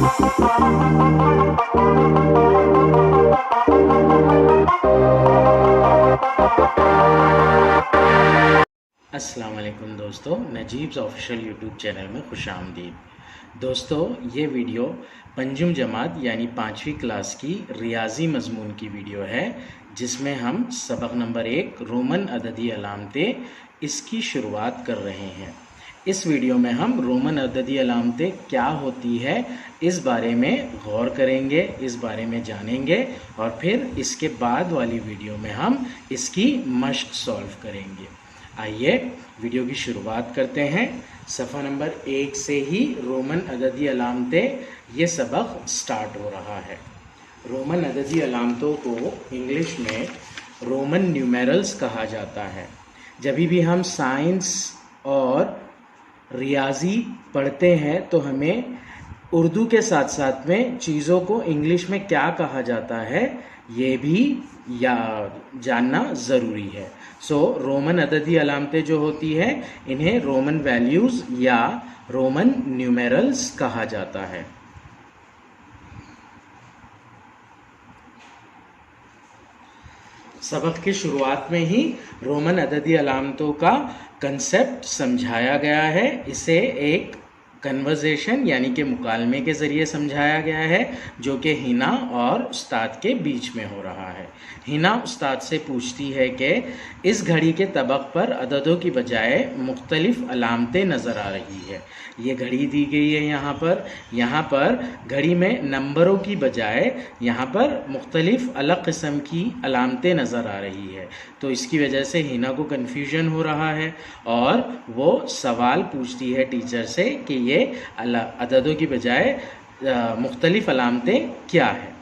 अस्सलाम वालेकुम दोस्तों, नजीब्स ऑफिशियल यूट्यूब चैनल में खुशामदीद। दोस्तों, ये वीडियो पंजुम जमात यानी 5वीं क्लास की रियाजी मजमून की वीडियो है, जिसमें हम सबक नंबर 1 रोमन अददी अलामतें इसकी शुरुआत कर रहे हैं। इस वीडियो में हम रोमन अददी अलामतें क्या होती है इस बारे में गौर करेंगे, इस बारे में जानेंगे और फिर इसके बाद वाली वीडियो में हम इसकी मश्क सॉल्व करेंगे। आइए वीडियो की शुरुआत करते हैं। सफ़ा नंबर 1 से ही रोमन अददी अलामतें ये सबक स्टार्ट हो रहा है। रोमन अददी अलामतों को इंग्लिश में रोमन न्यूमेरल्स कहा जाता है। जब भी हम साइंस और रियाजी पढ़ते हैं तो हमें उर्दू के साथ साथ में चीज़ों को इंग्लिश में क्या कहा जाता है ये भी जानना ज़रूरी है। रोमन अददी अलामतें जो होती है इन्हें रोमन वैल्यूज़ या रोमन न्यूमेरल्स कहा जाता है। सबक की शुरुआत में ही रोमन अददी अलामतों का कंसेप्ट समझाया गया है। इसे एक कन्वर्सेशन यानी कि मुकालमे के ज़रिए समझाया गया है, जो कि हिना और उस्ताद के बीच में हो रहा है। हिना उस्ताद से पूछती है कि इस घड़ी के तबक पर अददों की बजाय मुख्तलिफ अलामतें नज़र आ रही है। ये घड़ी दी गई है यहाँ पर घड़ी में नंबरों की बजाय यहाँ पर मुख्तलिफ अलग किस्म की अलामतें नज़र आ रही है। तो इसकी वजह से हिना को कन्फ्यूजन हो रहा है और वो सवाल पूछती है टीचर से कि ये अददों की बजाय मुख्तलिफ अलामतें क्या है।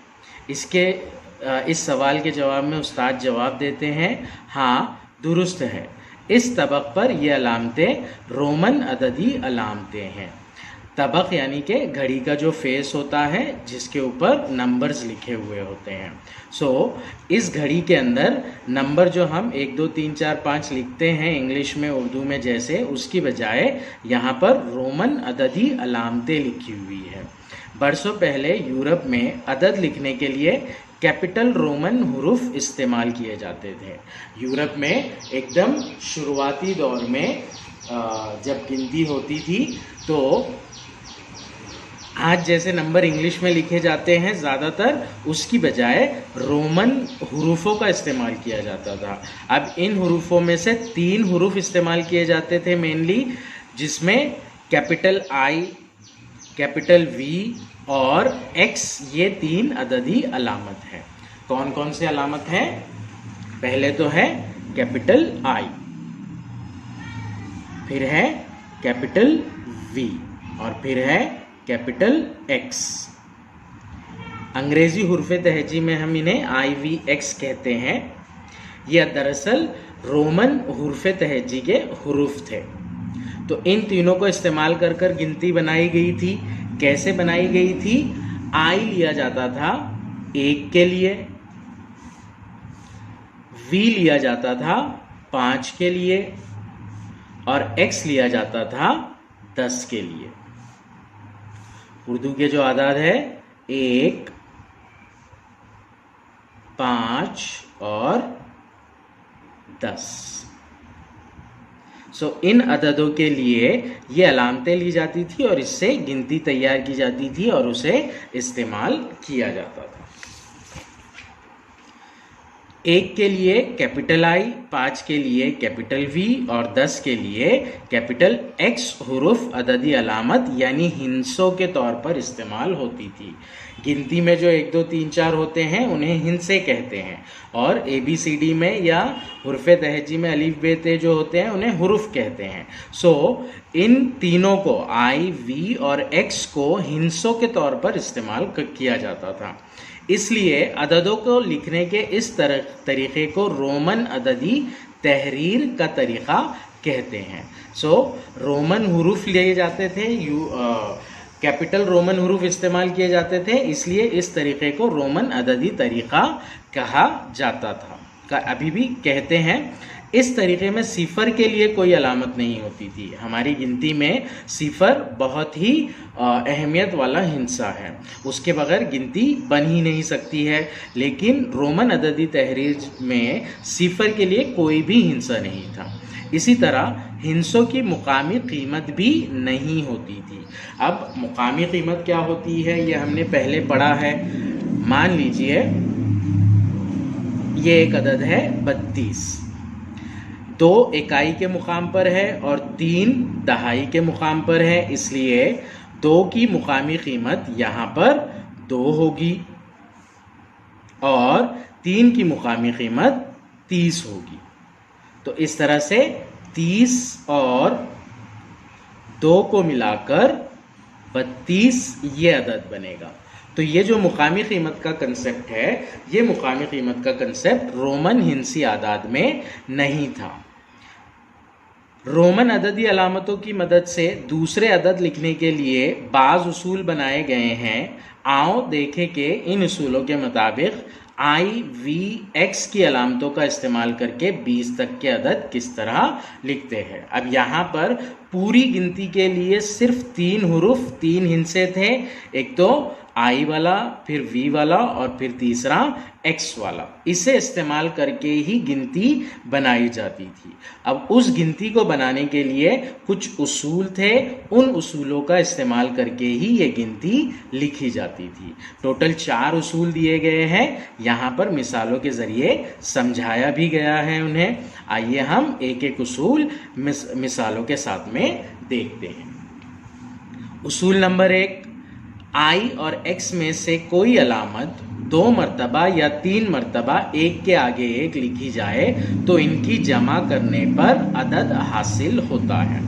इस सवाल के जवाब में उस्ताद जवाब देते हैं, हाँ दुरुस्त है, इस तबक पर ये अलामतें रोमन अददी अलामतें हैं। तबक यानी कि घड़ी का जो फेस होता है जिसके ऊपर नंबर्स लिखे हुए होते हैं। इस घड़ी के अंदर नंबर जो हम 1 2 3 4 5 लिखते हैं इंग्लिश में उर्दू में जैसे, उसकी बजाय यहाँ पर रोमन अददी अलामतें लिखी हुई है। बरसों पहले यूरोप में अदद लिखने के लिए कैपिटल रोमन हुरूफ इस्तेमाल किए जाते थे। यूरोप में एकदम शुरुआती दौर में जब गिनती होती थी तो आज जैसे नंबर इंग्लिश में लिखे जाते हैं ज़्यादातर, उसकी बजाय रोमन हुरूफों का इस्तेमाल किया जाता था। अब इन हुरूफों में से 3 हुरूफ इस्तेमाल किए जाते थे मेनली, जिसमें कैपिटल I, कैपिटल V और X ये 3 अददी अलामत हैं। कौन कौन से अलामत हैं? पहले तो है कैपिटल I, फिर है कैपिटल V और फिर है कैपिटल X। अंग्रेजी हुर्फ़े तहजी में हम इन्हें IVX कहते हैं। यह दरअसल रोमन हुर्फ़े तहजी के हुरूफ थे। तो इन तीनों को इस्तेमाल कर गिनती बनाई गई थी। कैसे बनाई गई थी? I लिया जाता था 1 के लिए, V लिया जाता था 5 के लिए और X लिया जाता था 10 के लिए। उर्दू के जो आदाद है 1, 5 और 10। इन अददों के लिए ये अलामतें ली जाती थी और इससे गिनती तैयार की जाती थी और उसे इस्तेमाल किया जाता था। 1 के लिए कैपिटल I, 5 के लिए कैपिटल V और 10 के लिए कैपिटल X हुरूफ अददी अलामत यानी हिंसों के तौर पर इस्तेमाल होती थी। गिनती में जो 1 2 3 4 होते हैं उन्हें हिंसे कहते हैं और ABCD में या हुर्फ़े तहजी में अलिफ बे ते जो होते हैं उन्हें हुरूफ कहते हैं। इन तीनों को I, V और X को हिंसों के तौर पर इस्तेमाल किया जाता था। इसलिए अददों को लिखने के इस तरीक़े को रोमन अददी तहरीर का तरीक़ा कहते हैं। रोमन हुरूफ लिए जाते थे, कैपिटल रोमन हुरूफ इस्तेमाल किए जाते थे, इसलिए इस तरीक़े को रोमन अददी तरीक़ा कहा जाता था, अभी भी कहते हैं। इस तरीके में सिफर के लिए कोई अलामत नहीं होती थी। हमारी गिनती में सिफर बहुत ही अहमियत वाला हिस्सा है, उसके बगैर गिनती बन ही नहीं सकती है। लेकिन रोमन अददी तहरीर में सिफर के लिए कोई भी हिस्सा नहीं था। इसी तरह हिंसों की मुकामी कीमत भी नहीं होती थी। अब मुकामी कीमत क्या होती है ये हमने पहले पढ़ा है। मान लीजिए ये एक अदद है 32, 2 इकाई के मुकाम पर है और 3 दहाई के मुकाम पर है, इसलिए 2 की मुकामी कीमत यहाँ पर 2 होगी और 3 की मुकामी कीमत 30 होगी। तो इस तरह से 30 और 2 को मिलाकर 32 ये अदद बनेगा। तो ये जो मुकामी कीमत का कंसेप्ट है, ये मुकामी कीमत का कंसेप्ट रोमन हिंसी आदाद में नहीं था। रोमन अददी अलामतों की मदद से दूसरे अदद लिखने के लिए बाज़ उसूल बनाए गए हैं। आओ देखें कि इन उसूलों के मुताबिक IVX की अलामतों का इस्तेमाल करके 20 तक के अदद किस तरह लिखते हैं। अब यहाँ पर पूरी गिनती के लिए सिर्फ 3 हुरूफ, 3 हिस्से थे, एक तो I वाला, फिर V वाला और फिर तीसरा X वाला। इसे इस्तेमाल करके ही गिनती बनाई जाती थी। अब उस गिनती को बनाने के लिए कुछ उसूल थे, उन उसूलों का इस्तेमाल करके ही ये गिनती लिखी जाती थी। टोटल 4 उसूल दिए गए हैं, यहाँ पर मिसालों के ज़रिए समझाया भी गया है उन्हें। आइए हम एक एक उसूल मिसालों के साथ में देखते हैं। उसूल नंबर 1, I और X में से कोई अलामत 2 मरतबा या 3 मरतबा एक के आगे एक लिखी जाए तो इनकी जमा करने पर अदद हासिल होता है।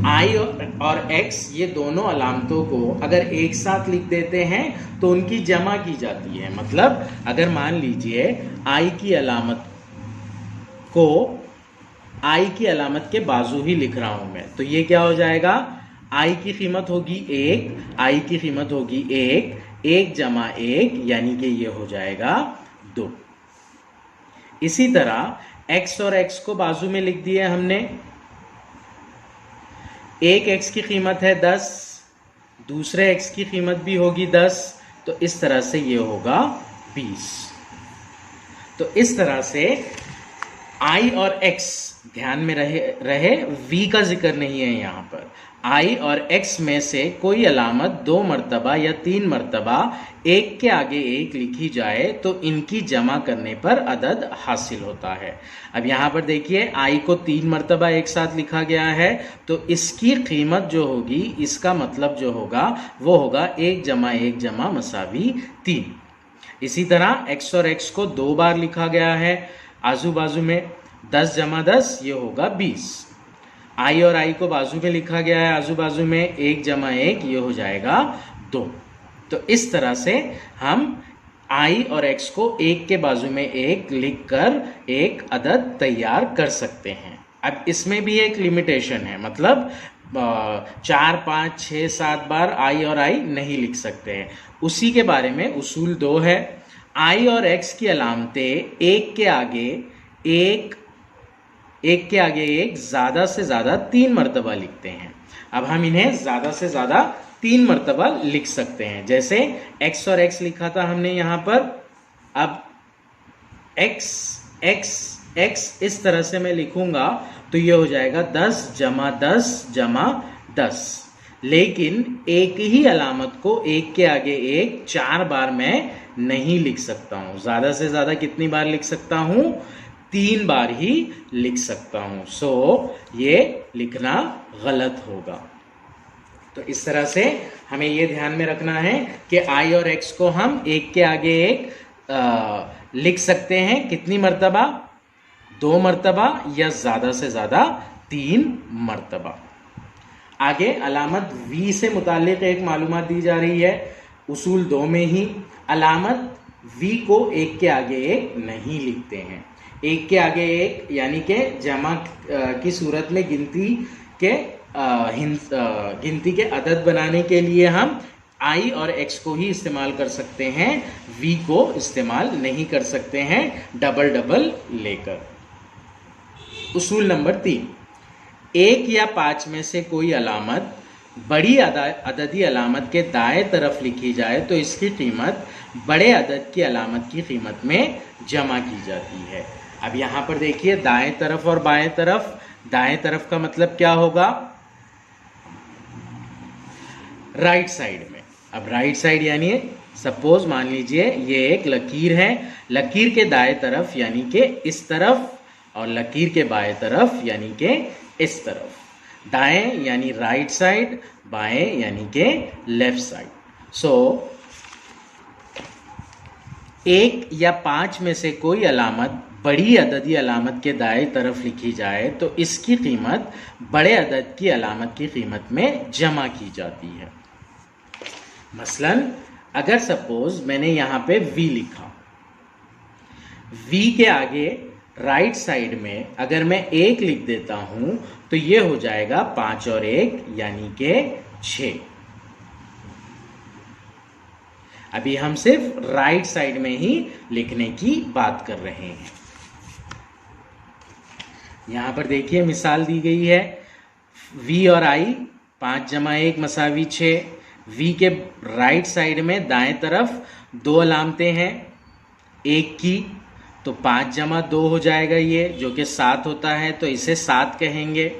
I और X ये दोनों अलामतों को अगर एक साथ लिख देते हैं तो उनकी जमा की जाती है। मतलब अगर मान लीजिए I की अलामत के बाजू ही लिख रहा हूं मैं, तो ये क्या हो जाएगा, I की कीमत होगी 1, I की कीमत होगी 1, 1 जमा 1 यानी कि ये हो जाएगा 2। इसी तरह X और X को बाजू में लिख दिए हमने। एक X की कीमत है 10, दूसरे X की कीमत भी होगी 10, तो इस तरह से ये होगा 20। तो इस तरह से I और X, ध्यान में रहे V का जिक्र नहीं है यहाँ पर। I और X में से कोई अलामत 2 मरतबा या 3 मरतबा एक के आगे एक लिखी जाए तो इनकी जमा करने पर अदद हासिल होता है। अब यहाँ पर देखिए I को 3 मरतबा एक साथ लिखा गया है, तो इसकी कीमत जो होगी, इसका मतलब जो होगा वो होगा 1 जमा 1 जमा मसावी 3। इसी तरह X और X को 2 बार लिखा गया है आजू बाजू में, 10 जमा 10 ये होगा 20। I और I को बाजू में लिखा गया है आजू बाजू में, 1 जमा 1 ये हो जाएगा 2। तो इस तरह से हम I और X को एक के बाजू में एक लिखकर एक अदद तैयार कर सकते हैं। अब इसमें भी एक लिमिटेशन है, मतलब 4, 5, 6, 7 बार I और I नहीं लिख सकते हैं। उसी के बारे में उसूल 2 है। I और X की अलामतें एक के आगे एक ज़्यादा से ज़्यादा 3 मरतबा लिखते हैं। अब हम इन्हें ज़्यादा से ज़्यादा 3 मरतबा लिख सकते हैं। जैसे X और X लिखा था हमने यहाँ पर, अब X X X इस तरह से मैं लिखूंगा तो ये हो जाएगा 10 जमा 10 जमा 10। लेकिन एक ही अलामत को एक के आगे एक 4 बार मैं नहीं लिख सकता हूँ। ज़्यादा से ज़्यादा कितनी बार लिख सकता हूँ, 3 बार ही लिख सकता हूँ। सो ये लिखना गलत होगा। तो इस तरह से हमें ये ध्यान में रखना है कि I और X को हम एक के आगे एक लिख सकते हैं कितनी मरतबा, 2 मरतबा या ज़्यादा से ज़्यादा 3 मरतबा। आगे अलामत V से मुतालिक एक मालूमात दी जा रही है। उसूल 2 में ही अलामत V को एक के आगे एक नहीं लिखते हैं। एक के आगे एक यानी कि जमा की सूरत में गिनती के अदद बनाने के लिए हम I और X को ही इस्तेमाल कर सकते हैं, V को इस्तेमाल नहीं कर सकते हैं डबल लेकर। उसूल नंबर 3, 1 या 5 में से कोई अलामत बड़ी अददी अलामत के दाएं तरफ लिखी जाए तो इसकी कीमत बड़े अदद की अलामत की कीमत में जमा की जाती है। अब यहाँ पर देखिए दाएं तरफ और बाएं तरफ। दाएं तरफ का मतलब क्या होगा? राइट साइड में। अब राइट साइड यानी सपोज मान लीजिए ये एक लकीर है, लकीर के दाएं तरफ यानी कि इस तरफ और लकीर के बाएं तरफ यानी कि इस तरफ। दाएं यानी राइट साइड, बाएं यानी कि लेफ्ट साइड। सो 1 या 5 में से कोई अलामत बड़ी अददी अलामत के दाएं तरफ लिखी जाए तो इसकी कीमत बड़े अदद की अलामत की कीमत में जमा की जाती है। मसलन अगर सपोज मैंने यहाँ पे v लिखा, v के आगे राइट साइड में अगर मैं 1 लिख देता हूं तो ये हो जाएगा 5 और 1 यानी के 6। अभी हम सिर्फ राइट साइड में ही लिखने की बात कर रहे हैं। यहां पर देखिए मिसाल दी गई है, v और i 5 जमा 1 मसावी 6। v के राइट साइड में दाएं तरफ 2 अलामतें हैं 1 की, तो 5 जमा 2 हो जाएगा ये, जो कि 7 होता है, तो इसे 7 कहेंगे।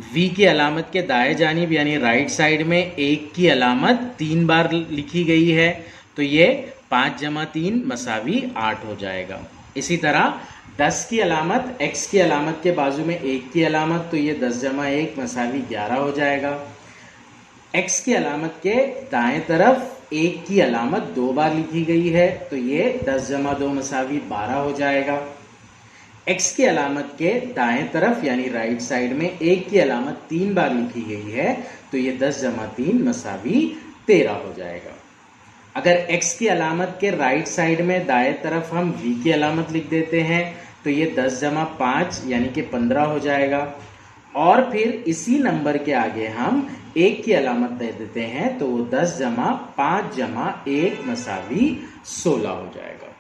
v की अलामत के दाएं जानिब यानी राइट साइड में 1 की अलामत 3 बार लिखी गई है, तो ये 5 जमा 3 मसावी 8 हो जाएगा। इसी तरह 10 की अलामत, x की अलामत के बाजू में 1 की अलामत, तो ये 10 जमा 1 मसावी 11 हो जाएगा। x की अलामत के दाएं तरफ 1 की अलामत 2 बार लिखी गई है, तो ये 10 जमा 2 मसावी 12 हो जाएगा। x की अलामत के दाएं तरफ यानी राइट साइड में 1 की अलामत 3 बार लिखी गई है, तो ये 10 जमा 3 मसावी 13 हो जाएगा। अगर x की अलामत के राइट साइड में दाएं तरफ हम v की अलामत लिख देते हैं तो ये 10 जमा 5 यानी कि 15 हो जाएगा। और फिर इसी नंबर के आगे हम 1 की अलामत दे देते हैं तो वो 10 जमा 5 जमा 1 मसावी 16 हो जाएगा।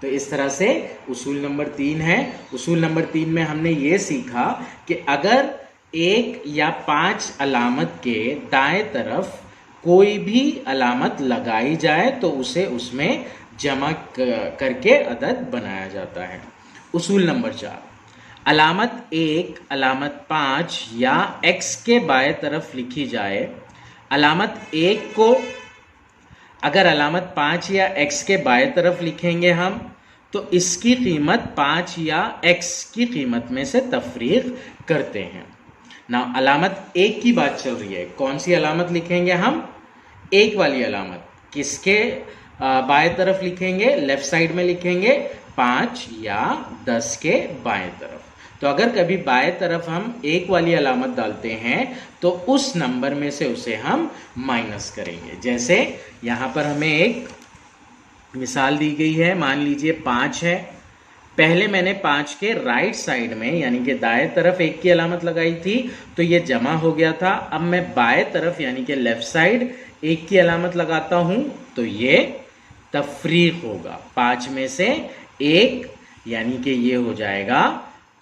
तो इस तरह से उसूल नंबर 3 है। उसूल नंबर 3 में हमने ये सीखा कि अगर 1 या 5 अलामत के दाएं तरफ कोई भी अलामत लगाई जाए तो उसे उसमें जमा करके अदद बनाया जाता है। उसूल नंबर 4, अलामत 1, अलामत 5 या x के बाएं तरफ लिखी जाए। अलामत 1 को अगर अलामत 5 या x के बाएं तरफ लिखेंगे हम तो इसकी कीमत 5 या x की कीमत में से तफरीक करते हैं ना। अलामत 1 की बात चल रही है, कौन सी अलामत लिखेंगे हम? 1 वाली अलामत। किसके बाएं तरफ लिखेंगे? लेफ्ट साइड में लिखेंगे, 5 या 10 के बाएं तरफ। तो अगर कभी बाएं तरफ हम 1 वाली अलामत डालते हैं तो उस नंबर में से उसे हम माइनस करेंगे। जैसे यहाँ पर हमें एक मिसाल दी गई है, मान लीजिए 5 है। पहले मैंने 5 के राइट साइड में यानी कि दाएं तरफ 1 की अलामत लगाई थी तो ये जमा हो गया था। अब मैं बाएं तरफ यानी कि लेफ्ट साइड 1 की अलामत लगाता हूं तो ये तफरीक होगा। 5 में से 1 यानी कि ये हो जाएगा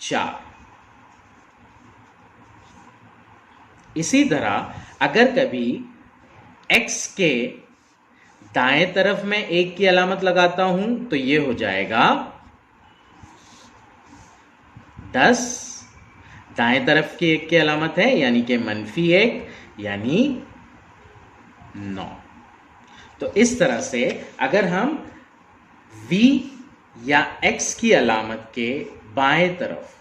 4। इसी तरह अगर कभी x के दाएं तरफ में 1 की अलामत लगाता हूं तो ये हो जाएगा 10। दाएं तरफ की 1 की अलामत है यानी कि -1 यानी 9। तो इस तरह से अगर हम v या x की अलामत के बाएं तरफ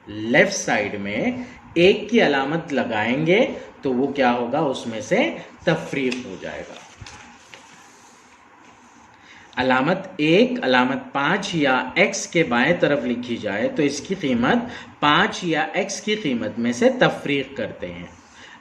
लेफ्ट साइड में 1 की अलामत लगाएंगे तो वो क्या होगा, उसमें से तफरीक हो जाएगा। अलामत 1 अलामत 5 या x के बाएं तरफ लिखी जाए तो इसकी कीमत 5 या x की कीमत में से तफरीक करते हैं।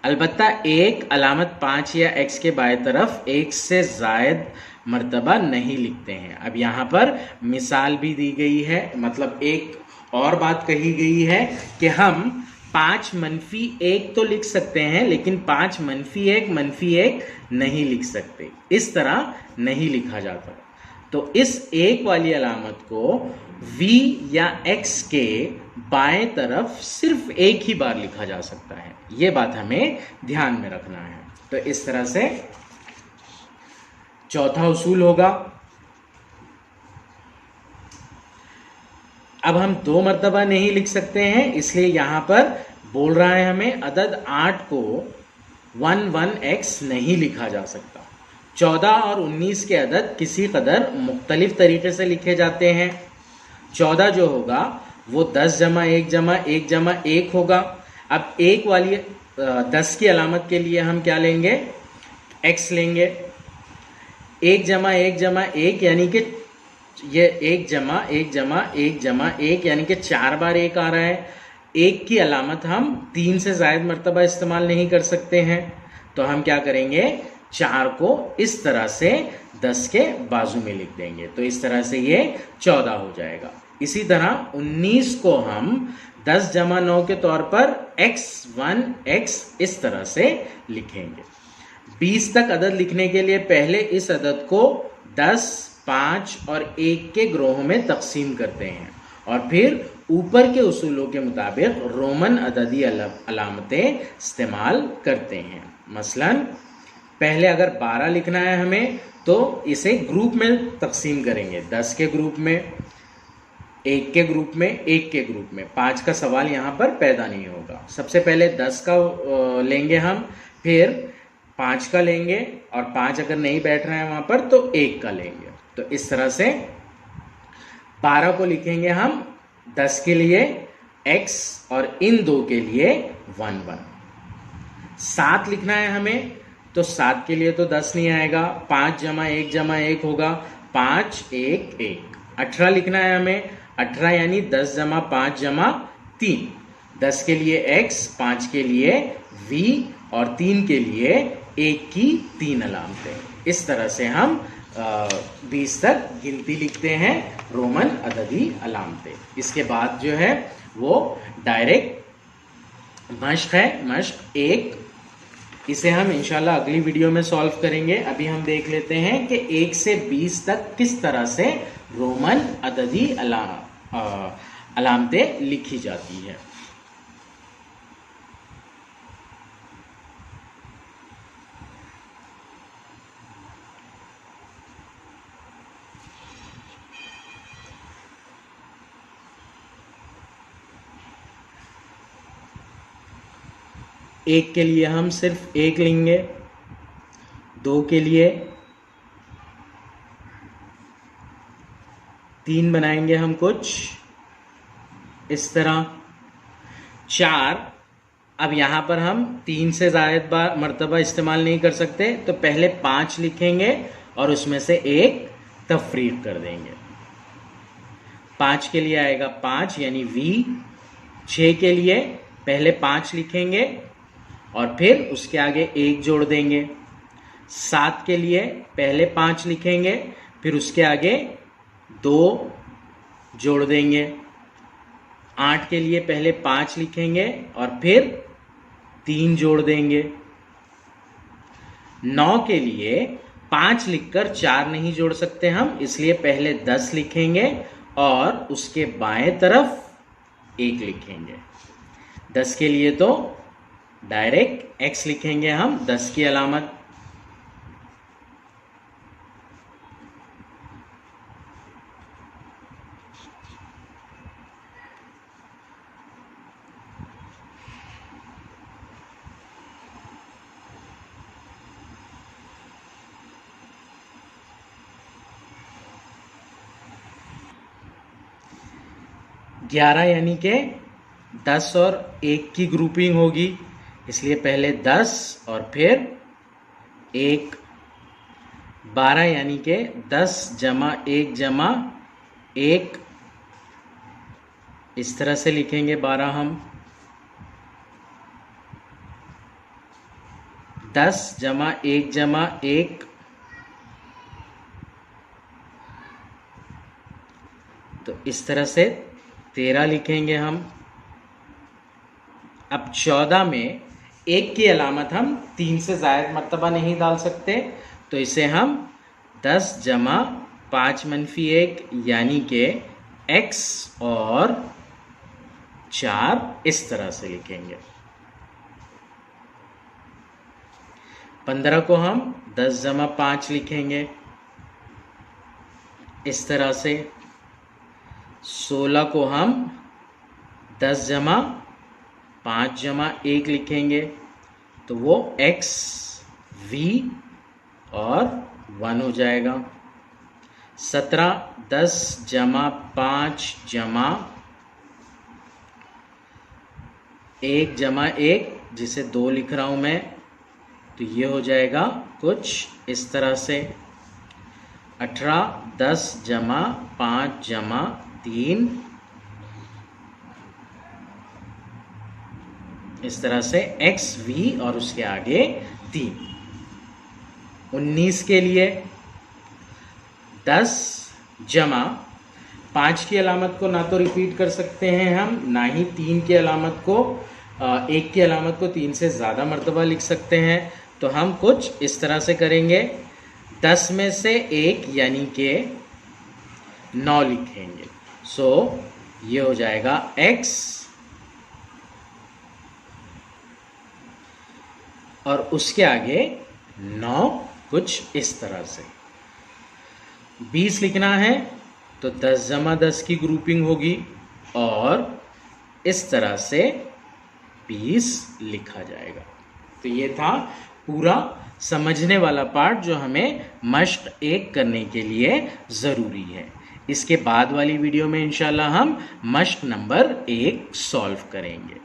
अलबत्ता 1 अलामत 5 या x के बाएं तरफ 1 से ज़ायद मर्तबा नहीं लिखते हैं। अब यहाँ पर मिसाल भी दी गई है, मतलब एक और बात कही गई है कि हम 5 -1 तो लिख सकते हैं लेकिन 5 -1 -1 नहीं लिख सकते। इस तरह नहीं लिखा जाता। तो इस एक वाली अलामत को v या x के बाएं तरफ सिर्फ एक ही बार लिखा जा सकता है। ये बात हमें ध्यान में रखना है। तो इस तरह से चौथा उसूल होगा। अब हम 2 मर्तबा नहीं लिख सकते हैं, इसलिए यहां पर बोल रहा है हमें अदद 8 को 11x नहीं लिखा जा सकता। 14 और 19 के अदद किसी कदर मुख्तलिफ तरीके से लिखे जाते हैं। 14 जो होगा वो 10 जमा 1 जमा 1 जमा 1 होगा। अब एक वाली 10 की अलामत के लिए हम क्या लेंगे, x लेंगे। 1 जमा 1 जमा 1 यानी कि ये 1 जमा 1 जमा 1 जमा 1 यानी कि 4 बार 1 आ रहा है। 1 की अलामत हम 3 से ज़ायद मरतबा इस्तेमाल नहीं कर सकते हैं, तो हम क्या करेंगे, 4 को इस तरह से 10 के बाजू में लिख देंगे। तो इस तरह से ये 14 हो जाएगा। इसी तरह 19 को हम 10 जमा 9 के तौर पर x1x इस तरह से लिखेंगे। 20 तक अदद लिखने के लिए पहले इस अदद को 10, 5 और 1 के ग्रोहों में तकसीम करते हैं और फिर ऊपर के उसूलों के मुताबिक रोमन अददी अलामतें इस्तेमाल करते हैं। मसलन पहले अगर 12 लिखना है हमें तो इसे ग्रुप में तकसीम करेंगे, 10 के ग्रुप में, 1 के ग्रुप में, 1 के ग्रुप में। 5 का सवाल यहाँ पर पैदा नहीं होगा। सबसे पहले 10 का लेंगे हम, फिर 5 का लेंगे और 5 अगर नहीं बैठ रहा है वहाँ पर तो 1 का लेंगे। तो इस तरह से 12 को लिखेंगे हम 10 के लिए x और इन 2 के लिए 1 1। 7 लिखना है हमें तो 7 के लिए तो 10 नहीं आएगा, 5 जमा 1 होगा, 5 1 1। 18 लिखना है हमें, 18 यानी 10 जमा 5 जमा 3। 10 के लिए x, 5 के लिए v और 3 के लिए 1 की 3 अलामतें। इस तरह से हम 20 तक गिनती लिखते हैं, रोमन अददी अलामतें। इसके बाद जो है वो डायरेक्ट मश्क है, मश्क 1। इसे हम इंशाल्लाह अगली वीडियो में सॉल्व करेंगे। अभी हम देख लेते हैं कि 1 से 20 तक किस तरह से रोमन अददी अलामतें लिखी जाती है। एक के लिए हम सिर्फ 1 लेंगे, 2 के लिए 3 बनाएंगे हम कुछ इस तरह। 4, अब यहाँ पर हम 3 से ज़ायद बार मरतबा इस्तेमाल नहीं कर सकते, तो पहले 5 लिखेंगे और उसमें से 1 तफरीक कर देंगे। 5 के लिए आएगा 5 यानी v। 6 के लिए पहले 5 लिखेंगे और फिर उसके आगे 1 जोड़ देंगे। 7 के लिए पहले 5 लिखेंगे, फिर उसके आगे 2 जोड़ देंगे। 8 के लिए पहले 5 लिखेंगे और फिर 3 जोड़ देंगे। 9 के लिए 5 लिखकर 4 नहीं जोड़ सकते हम, इसलिए पहले 10 लिखेंगे और उसके बाएं तरफ 1 लिखेंगे। 10 के लिए तो डायरेक्ट x लिखेंगे हम 10 की अलामत। ग्यारह यानी कि 10 और 1 की ग्रुपिंग होगी, इसलिए पहले 10 और फिर 1। 12 यानी कि 10 जमा 1 जमा 1 इस तरह से लिखेंगे 12 हम। 10 जमा 1 जमा 1 तो इस तरह से 13 लिखेंगे हम। अब 14 में 1 की अलामत हम 3 से ज़ायद मरतबा नहीं डाल सकते, तो इसे हम 10 जमा 5 - 1 यानी कि x और 4 इस तरह से लिखेंगे। 15 को हम 10 जमा 5 लिखेंगे इस तरह से। 16 को हम 10 जमा 5 जमा 1 लिखेंगे, तो वो x v और 1 हो जाएगा। 17 10 जमा 5 जमा 1 जमा 1 जिसे 2 लिख रहा हूँ मैं, तो ये हो जाएगा कुछ इस तरह से। 18 10 जमा 5 जमा 3 इस तरह से x v और उसके आगे 3। 19 के लिए 10 जमा 5 की अलामत को ना तो रिपीट कर सकते हैं हम, ना ही 3 की अलामत को 1 की अलामत को 3 से ज़्यादा मर्तबा लिख सकते हैं। तो हम कुछ इस तरह से करेंगे, 10 में से 1 यानी कि 9 लिखेंगे। सो ये हो जाएगा x और उसके आगे 9 कुछ इस तरह से। 20 लिखना है तो 10 जमा 10 की ग्रुपिंग होगी और इस तरह से 20 लिखा जाएगा। तो ये था पूरा समझने वाला पार्ट जो हमें मश्क 1 करने के लिए ज़रूरी है। इसके बाद वाली वीडियो में इंशाल्लाह हम मश्क नंबर 1 सॉल्व करेंगे।